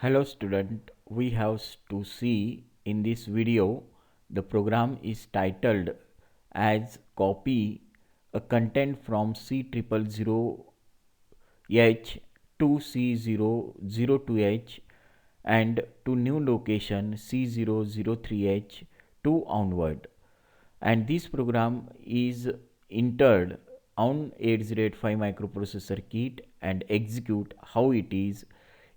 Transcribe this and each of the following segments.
Hello student, we have to see in this video the program is titled as copy a content from C000H to C002H and to new location C003H to onward, and this program is entered on 8085 microprocessor kit and execute how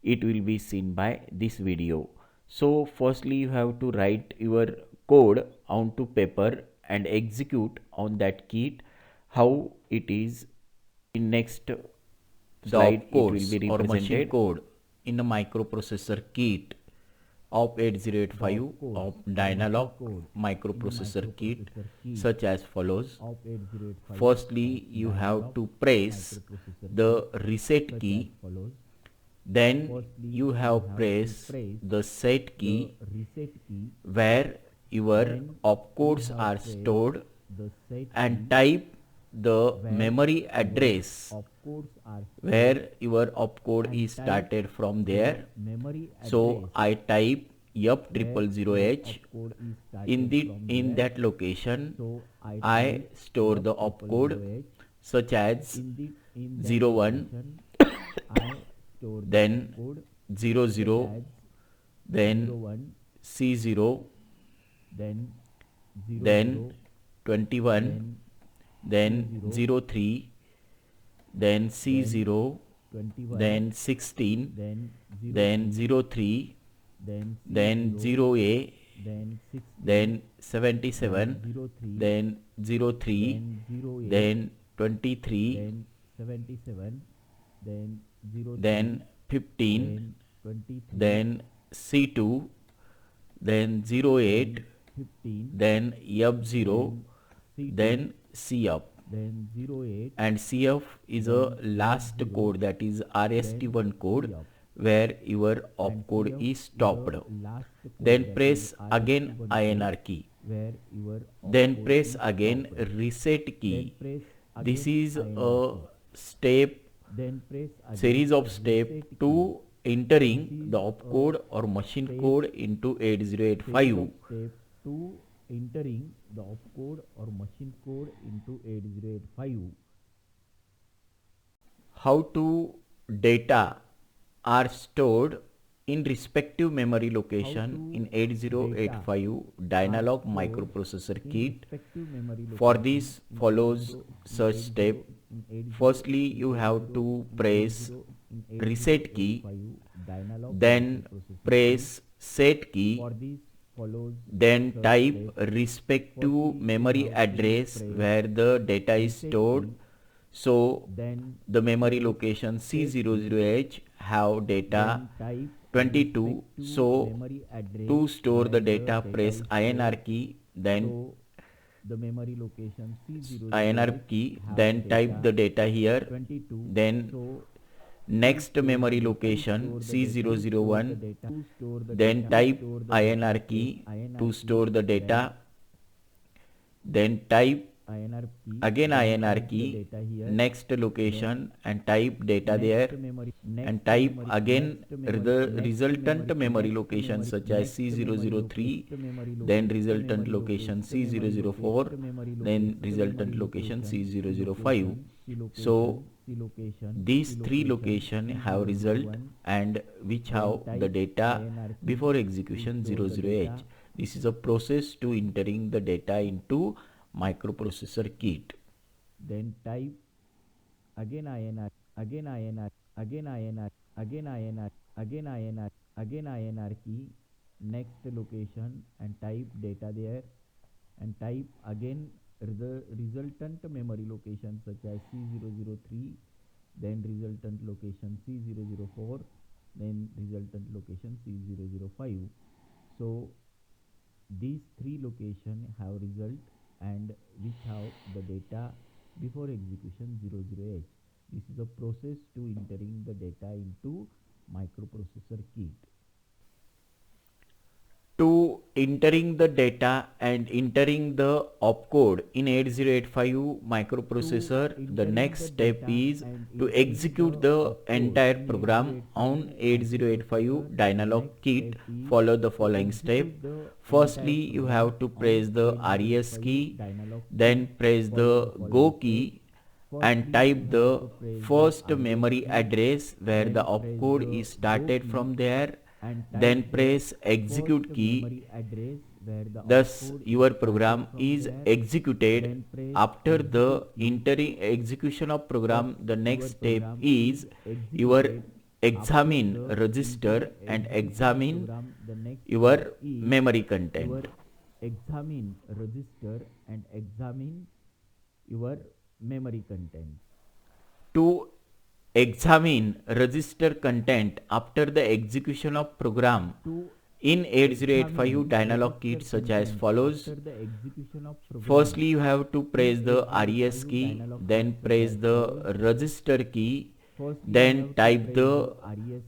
it will be seen by this video. So firstly you have to write your code onto paper and execute on that kit how it is. In next The slide it will opcodes be or machine represented. code in the microprocessor kit of 8085 of Dynalog microprocessor kit such as follows. Firstly, you have to press the reset key, then you have press the set key where your opcodes are stored and type the memory address where your opcode is started from there. So I type F000H in that location. I store the opcode such as 01, then 00, then C0, then 21, then 03, then C0, then 16, then 03, then 0A, then 77, then 03, then 23, then 15, then C2, then 08, then F0, then CF. And CF is a last code, that is RST1 code where your opcode is stopped. Then press again INR key. Then press again reset key. This is a series of step to entering the opcode or machine code into 8085. How to data are stored in respective memory location in 8085 Dynalog microprocessor kit. For this follows such step. Firstly, you have to press reset key, then press set key, then type respective memory address where the data is stored. So the memory location C00H have data 22. So to store the data, press INR key, then INR key, then type the data here, then next memory location C001, then type INR key to store the data, then type again INR key, next location and type data there, and type again the resultant memory location such as C003, then resultant location C004, then resultant location C005. So these three locations have result and which have the data before execution 00H. This is a process to entering the data into microprocessor kit. To entering the data and entering the opcode in 8085 microprocessor, the next step is to execute the entire program on 8085 Dynalog kit. Follow the following step. Firstly, you have to press the RES key, then press the go key and type the first memory address where the opcode is started from there, then press execute key. Thus your program is executed. After the entering execution of program, the next step is your examine register and examine your memory content. To examine register content after the execution of program in 8085 Dynalog kit such as follows. Firstly, you have to press the RES key, then press the register key, then type the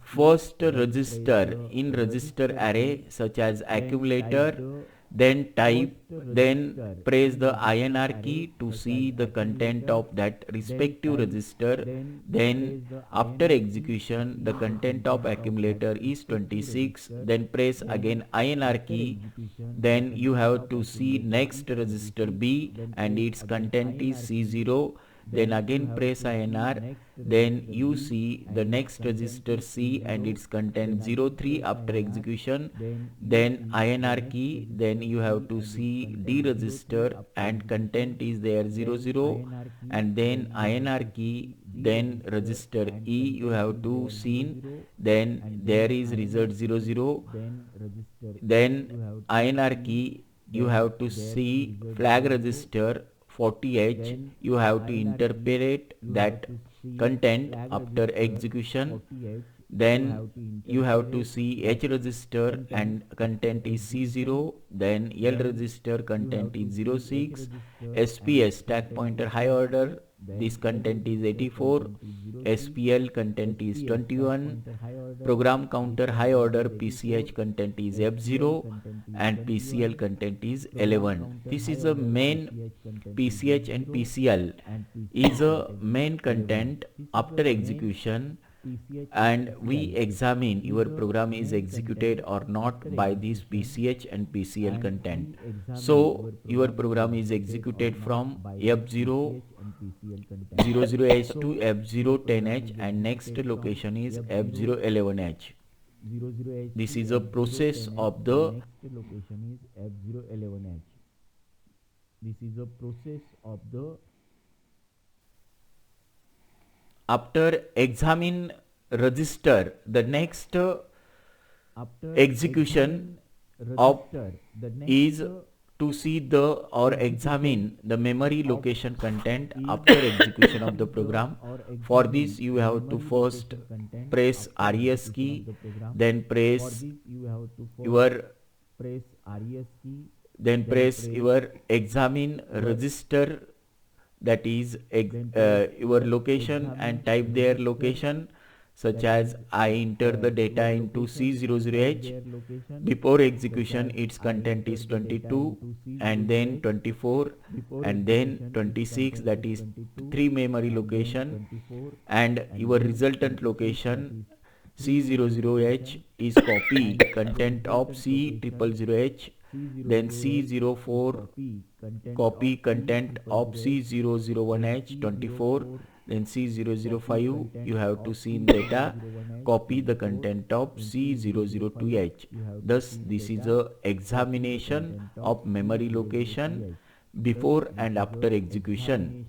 first register in register array such as accumulator, then press the INR key to see the content of that respective register. Then after execution the content of accumulator is 26. Then press again INR key. Then you have to see next register B and its content is C0. Then again press INR. Then you see the next register C and its content 03 after execution. Then INR key. Then you have to see D register and content is there 00. And then INR key. Then register E you have to see. Then there is result 00. Then INR key you have to see flag register 40H. You have to interpret that content after execution. Then you have to see H register and content is C0. Then L register content is 06. SPS stack pointer high order, this content is 84. SPL content is 21. Program counter high order PCH content is F0 and PCL content is 11. This is a main PCH and PCL is a main content after execution, and we examine your program is executed or not by this PCH and PCL content. So your program is executed from F0 00H to F0 10H and next location is F0 11H. This is a process of the after examine register, the next execution of is to see the or examine the memory location content after execution of the program. For this you have to first press RES key, then press your examine register, that is your location, and type their location such as I enter the data into C00H. Before execution its content is 22 and then 24 and then 26, that is 3 memory location, and your resultant location C00H is copy content of C000H, then C04 copy content of C001H 24, then C005 you have to see in data copy the content of C002H. Thus this is a examination of memory location before and after execution.